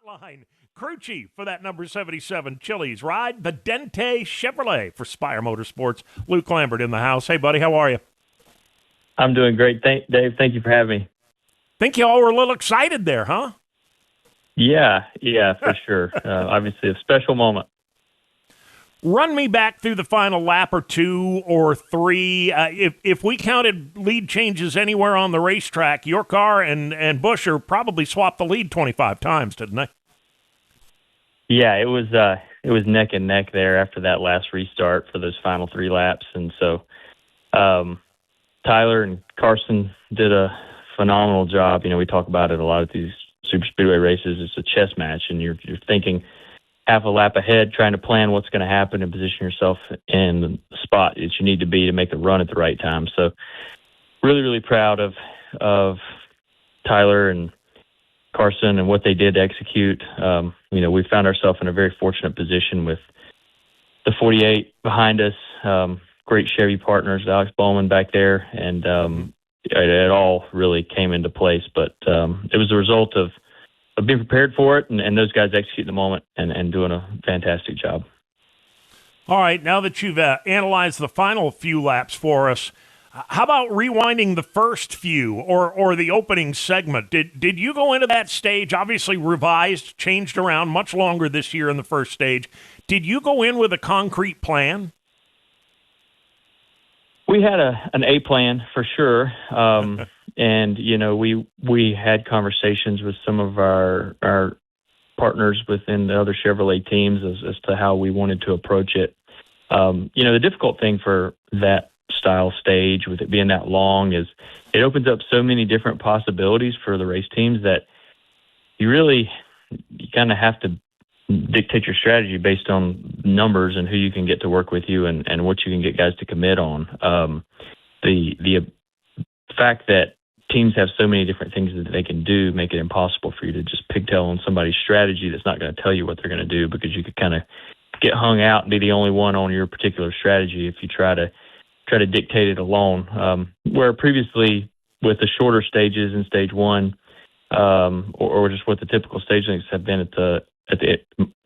hotline. Crew chief for that number 77 Chili's ride, the Dente Chevrolet for Spire Motorsports. Luke Lambert in the house. Hey, buddy, how are you? I'm doing great. Dave, thank you for having me. Think you all were a little excited there, huh? Yeah, for sure. Obviously, a special moment. Run me back through the final lap or two or three. If we counted lead changes anywhere on the racetrack, your car and Buescher probably swapped the lead 25 times, didn't they? Yeah, it was neck and neck there after that last restart for those final three laps, and so Tyler and Carson did a phenomenal job. You know, we talk about it a lot at these super speedway races. It's a chess match, and you're thinking half a lap ahead, trying to plan what's going to happen and position yourself in the spot that you need to be to make the run at the right time. So really, really proud of Tyler and Carson and what they did to execute. You know, we found ourselves in a very fortunate position with the 48 behind us, great Chevy partners, Alex Bowman back there, and it all really came into place. But it was a result of being prepared for it, and those guys executing the moment and doing a fantastic job. All right, now that you've analyzed the final few laps for us, how about rewinding the first few or the opening segment? Did you go into that stage, obviously revised, changed around much longer this year in the first stage? Did you go in with a concrete plan? We had an A plan for sure. And, you know, we had conversations with some of our partners within the other Chevrolet teams as to how we wanted to approach it. You know, the difficult thing for that style stage, with it being that long, is it opens up so many different possibilities for the race teams that you kind of have to dictate your strategy based on numbers and who you can get to work with you and what you can get guys to commit on. The fact that teams have so many different things that they can do make it impossible for you to just pigtail on somebody's strategy that's not going to tell you what they're going to do, because you could kind of get hung out and be the only one on your particular strategy if you try to dictate it alone. Where previously with the shorter stages in stage one, or just what the typical stage lengths have been at the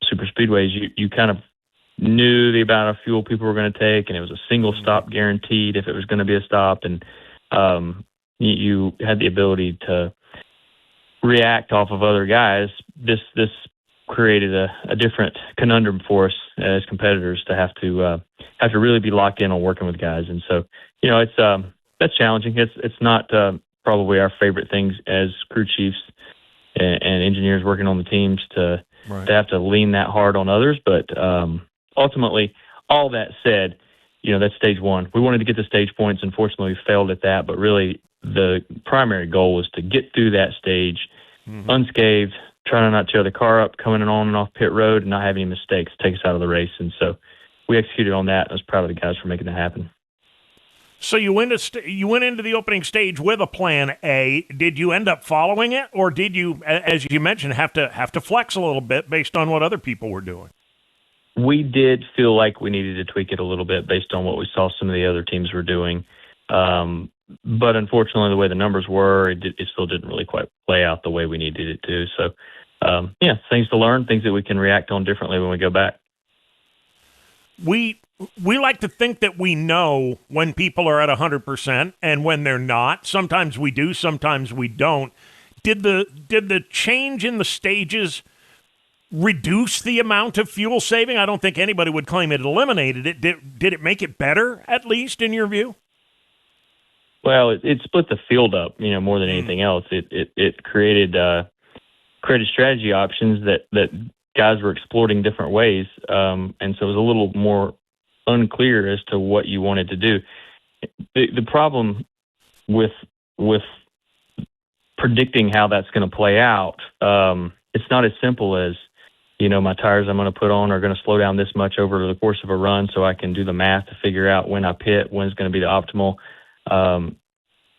super speedways, you kind of knew the amount of fuel people were going to take, and it was a single stop guaranteed if it was going to be a stop, and you had the ability to react off of other guys. This created a different conundrum for us as competitors to have to really be locked in on working with guys, and so you know that's challenging. It's not probably our favorite things as crew chiefs and engineers working on the teams to have to lean that hard on others, but ultimately, all that said, you know, that's stage one. We wanted to get the stage points. Unfortunately, we failed at that, but really the primary goal was to get through that stage unscathed, trying to not tear the car up coming on and off pit road and not have any mistakes take us out of the race. And so we executed on that. I was proud of the guys for making that happen. So you went into the opening stage with a plan A. Did you end up following it, or did you, as you mentioned, have to flex a little bit based on what other people were doing? We did feel like we needed to tweak it a little bit based on what we saw some of the other teams were doing. But unfortunately, the way the numbers were, it still didn't really quite play out the way we needed it to. So, things to learn, things that we can react on differently when we go back. We like to think that we know when people are at 100% and when they're not. Sometimes we do, sometimes we don't. Did the change in the stages reduce the amount of fuel saving? I don't think anybody would claim it eliminated it. Did it make it better, at least, in your view? Well, it split the field up, you know, more than anything else. It created strategy options that guys were exploiting different ways, and so it was a little more unclear as to what you wanted to do. The problem with predicting how that's going to play out, it's not as simple as, you know, my tires I'm going to put on are going to slow down this much over the course of a run, so I can do the math to figure out when I pit, when's going to be the optimal.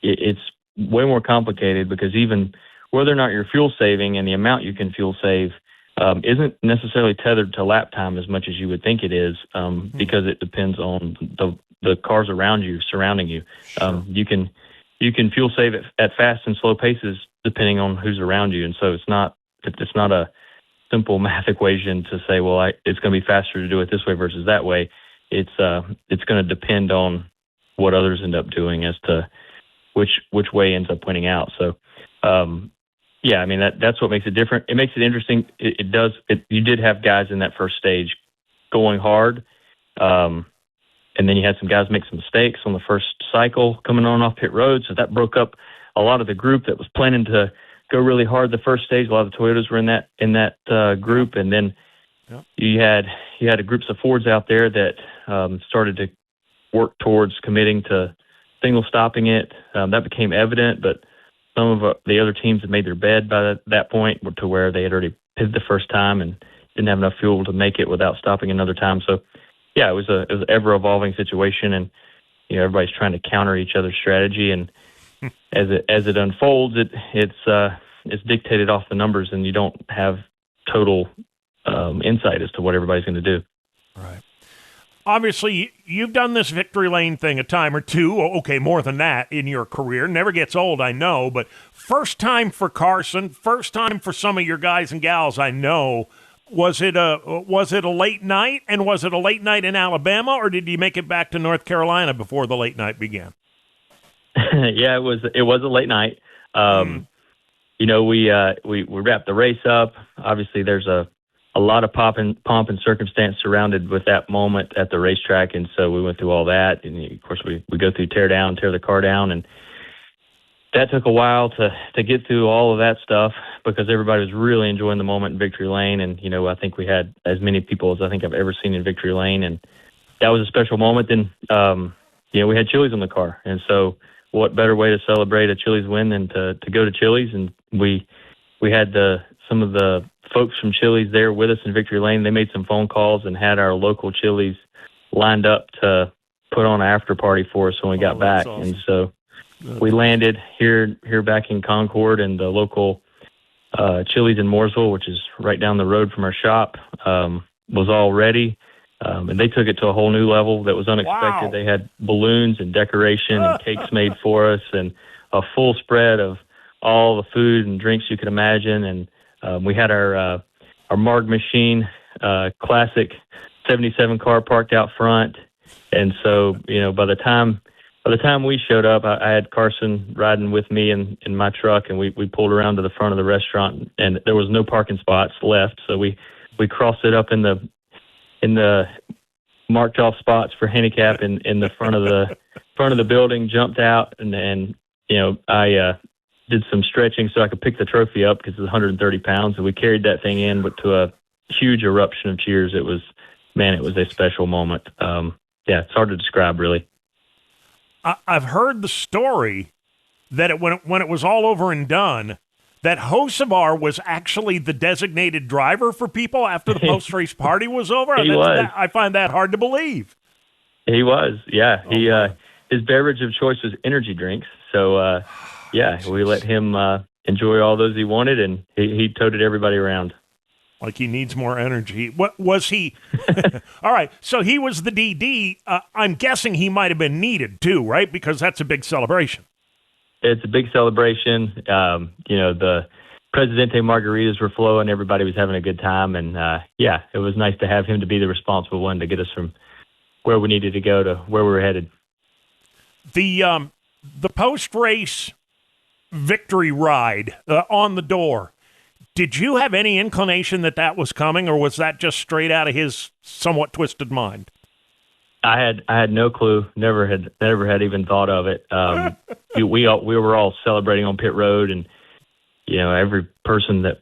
It's way more complicated, because even whether or not you're fuel saving and the amount you can fuel save isn't necessarily tethered to lap time as much as you would think it is, because it depends on the cars around you, surrounding you. Sure. You can fuel save at fast and slow paces depending on who's around you, and so it's not a simple math equation to say, well, it's going to be faster to do it this way versus that way. It's going to depend on what others end up doing as to which way ends up winning out. So, yeah, I mean, that's what makes it different. It makes it interesting. You did have guys in that first stage going hard. And then you had some guys make some mistakes on the first cycle coming on off pit road. So that broke up a lot of the group that was planning to go really hard the first stage. A lot of the Toyotas were in that group. And then you had groups of Fords out there that started to work towards committing to single stopping it. That became evident, but some of the other teams had made their bed by that point to where they had already pitted the first time and didn't have enough fuel to make it without stopping another time. So, yeah, it was an ever evolving situation, and everybody's trying to counter each other's strategy. And as it unfolds, it's dictated off the numbers, and you don't have total insight as to what everybody's going to do. Right. Obviously, you've done this victory lane thing a time or two, okay, more than that in your career. Never gets old, I know, but first time for Carson, first time for some of your guys and gals, I know. Was it a late night, and was it a late night in Alabama, or did you make it back to North Carolina before the late night began? Yeah, it was a late night. We wrapped the race up. Obviously, there's a lot of pomp and circumstance surrounded with that moment at the racetrack, and so we went through all that. And of course, we go through tear the car down, and that took a while to get through all of that stuff because everybody was really enjoying the moment in Victory Lane. And, I think we had as many people as I think I've ever seen in Victory Lane. And that was a special moment. Then, we had Chili's on the car. And so what better way to celebrate a Chili's win than to go to Chili's? And we had some of the folks from Chili's there with us in Victory Lane. They made some phone calls and had our local Chili's lined up to put on an after party for us when we got back. Awesome. And so we landed here back in Concord, and the local Chili's in Mooresville, which is right down the road from our shop, was all ready. And they took it to a whole new level that was unexpected. Wow. They had balloons and decoration and cakes made for us and a full spread of all the food and drinks you could imagine. And we had our Marg machine, classic 77 car parked out front. And so, by the time we showed up, I had Carson riding with me in my truck, and we pulled around to the front of the restaurant, and there was no parking spots left. So we crossed it up in the marked off spots for handicap in the front of the building, jumped out, and I did some stretching so I could pick the trophy up because it's 130 pounds, and we carried that thing in, but to a huge eruption of cheers. It was a special moment. It's hard to describe, really. I've heard the story that when it was all over and done, that Hocevar was actually the designated driver for people after the post-race party was over. I find that hard to believe. He was, yeah. His beverage of choice was energy drinks. So, we let him enjoy all those he wanted, and he toted everybody around. Like he needs more energy. What was he? All right, so he was the DD. I'm guessing he might have been needed too, right? Because that's a big celebration. It's a big celebration. The Presidente margaritas were flowing. Everybody was having a good time. And, it was nice to have him to be the responsible one to get us from where we needed to go to where we were headed. The post-race victory ride on the door, did you have any inclination that was coming, or was that just straight out of his somewhat twisted mind? I had no clue. Never had even thought of it. We were all celebrating on pit road, and every person that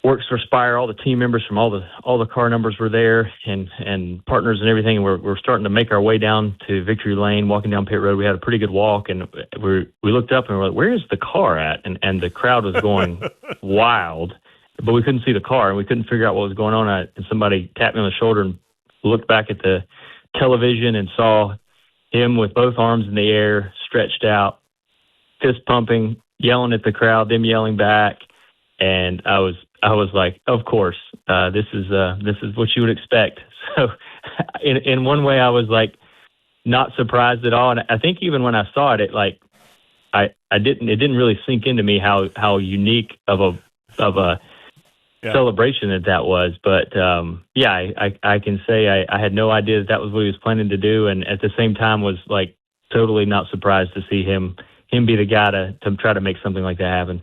works for Spire, all the team members from all the car numbers were there, and partners and everything. And we're starting to make our way down to Victory Lane, walking down pit road. We had a pretty good walk, and we looked up and we're like, "Where is the car at?" And the crowd was going wild, but we couldn't see the car, and we couldn't figure out what was going on. And somebody tapped me on the shoulder and looked back at the television and saw him with both arms in the air, stretched out, fist pumping, yelling at the crowd, them yelling back, and I was like, of course, this is what you would expect. So, in one way, I was like not surprised at all, and I think even when I saw it, it didn't really sink into me how unique of a celebration that was. But I can say I had no idea that was what he was planning to do, and at the same time was like totally not surprised to see him be the guy to try to make something like that happen.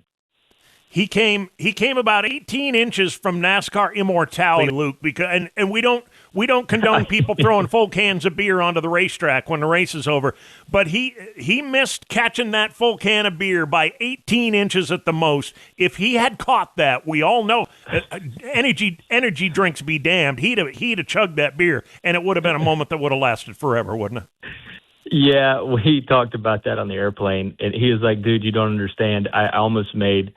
He came about 18 inches from NASCAR immortality, Luke, because and we don't condone people throwing full cans of beer onto the racetrack when the race is over, but he missed catching that full can of beer by 18 inches at the most. If he had caught that, we all know energy drinks be damned. He'd have chugged that beer, and it would have been a moment that would have lasted forever, wouldn't it? Yeah, we talked about that on the airplane, and he was like, "Dude, you don't understand. I almost made,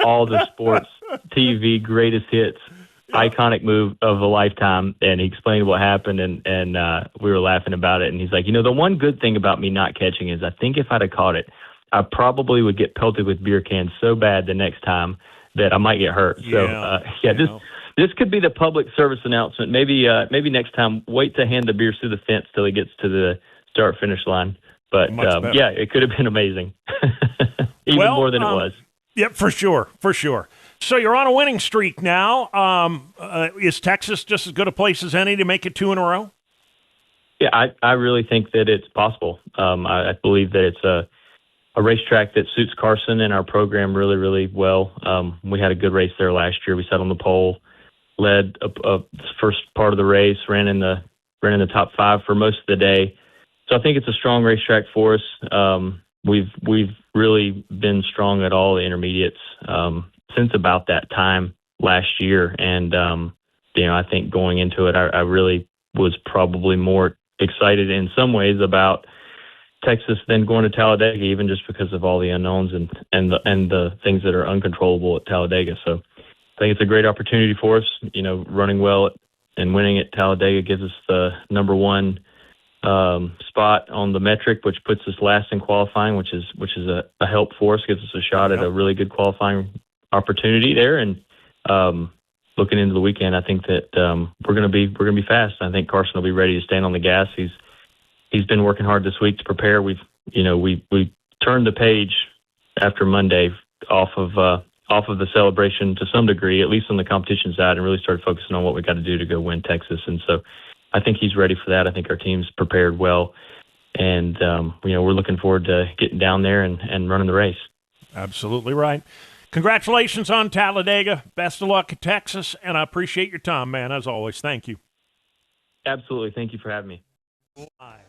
all the sports TV greatest hits, iconic move of a lifetime." And he explained what happened, and we were laughing about it. And he's like, the one good thing about me not catching is I think if I'd have caught it, I probably would get pelted with beer cans so bad the next time that I might get hurt. This could be the public service announcement. Maybe next time, wait to hand the beers through the fence till he gets to the start-finish line. But, it could have been amazing. Even more than it was. Yep, for sure. So you're on a winning streak now. Is Texas just as good a place as any to make it 2 in a row? Yeah, I really think that it's possible. I believe that it's a racetrack that suits Carson and our program really, really well. We had a good race there last year. We sat on the pole, led the first part of the race, ran in the top 5 for most of the day. So I think it's a strong racetrack for us. We've really been strong at all the intermediates since about that time last year, and I think going into it, I really was probably more excited in some ways about Texas than going to Talladega, even just because of all the unknowns and the things that are uncontrollable at Talladega. So I think it's a great opportunity for us. Running well and winning at Talladega gives us the number 1 spot on the metric, which puts us last in qualifying, which is a help for us, gives us a shot at a really good qualifying opportunity there. And looking into the weekend, I think that we're going to be fast. I think Carson will be ready to stand on the gas. He's been working hard this week to prepare. We turned the page after Monday off of the celebration to some degree, at least on the competition side, and really started focusing on what we got to do to go win Texas. And so I think he's ready for that. I think our team's prepared well, and we're looking forward to getting down there and running the race. Absolutely right. Congratulations on Talladega. Best of luck at Texas, and I appreciate your time, man, as always. Thank you. Absolutely. Thank you for having me. Bye.